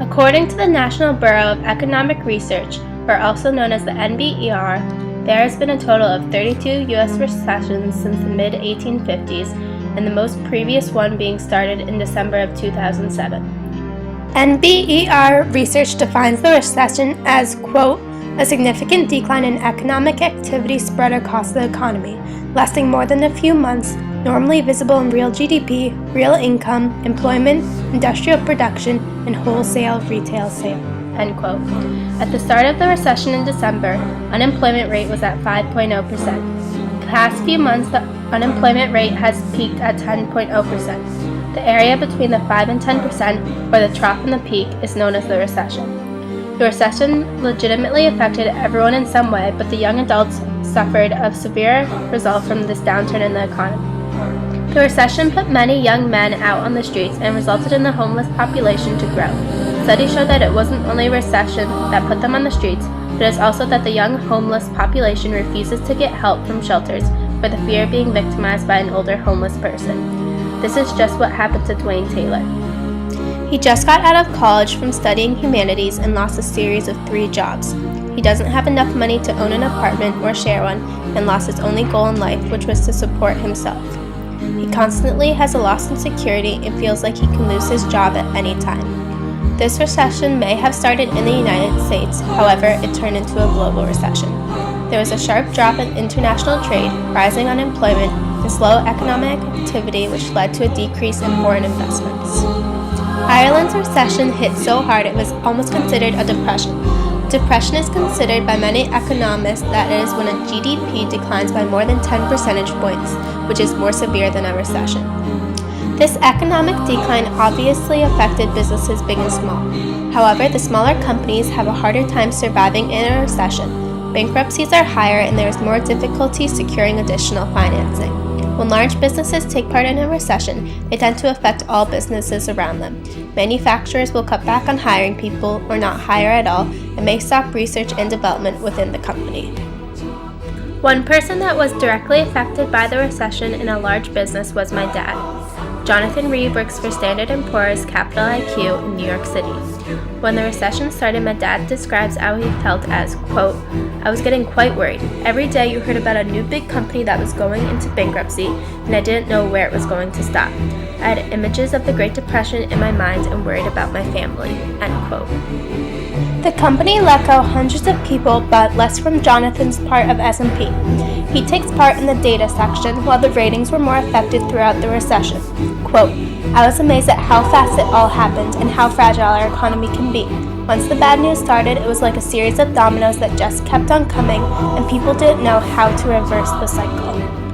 According to the National Bureau of Economic Research, or also known as the NBER, there has been a total of 32 U.S. recessions since the mid-1850s, and the most previous one being started in December of 2007. NBER research defines the recession as, quote, a significant decline in economic activity spread across the economy, lasting more than a few months, normally visible in real GDP, real income, employment, industrial production, and wholesale retail sales. End quote. At the start of the recession in December, unemployment rate was at 5.0%. The past few months, the unemployment rate has peaked at 10.0%. The area between the 5 and 10%, or the trough and the peak, is known as the recession. The recession legitimately affected everyone in some way, but the young adults suffered a severe result from this downturn in the economy. The recession put many young men out on the streets and resulted in the homeless population to grow. Studies show that it wasn't only a recession that put them on the streets, but it's also that the young homeless population refuses to get help from shelters for the fear of being victimized by an older homeless person. This is just what happened to Dwayne Taylor. He just got out of college from studying humanities and lost a series of 3 jobs. He doesn't have enough money to own an apartment or share one, and lost his only goal in life, which was to support himself. He constantly has a loss in security and feels like he can lose his job at any time. This recession may have started in the United States, however, it turned into a global recession. There was a sharp drop in international trade, rising unemployment, and slow economic activity, which led to a decrease in foreign investments. Ireland's recession hit so hard it was almost considered a depression. Depression is considered by many economists that it is when a GDP declines by more than 10 percentage points, which is more severe than a recession. This economic decline obviously affected businesses big and small. However, the smaller companies have a harder time surviving in a recession. Bankruptcies are higher and there is more difficulty securing additional financing. When large businesses take part in a recession, they tend to affect all businesses around them. Manufacturers will cut back on hiring people or not hire at all and may stop research and development within the company. One person that was directly affected by the recession in a large business was my dad. Jonathan Reed works for Standard & Poor's Capital IQ in New York City. When the recession started, my dad describes how he felt as, quote, I was getting quite worried. Every day you heard about a new big company that was going into bankruptcy, and I didn't know where it was going to stop. I had images of the Great Depression in my mind and worried about my family, end quote. The company let go hundreds of people, but less from Jonathan's part of S&P. He takes part in the data section, while the ratings were more affected throughout the recession. Quote, I was amazed at how fast it all happened and how fragile our economy can be. Once the bad news started, it was like a series of dominoes that just kept on coming, and people didn't know how to reverse the cycle.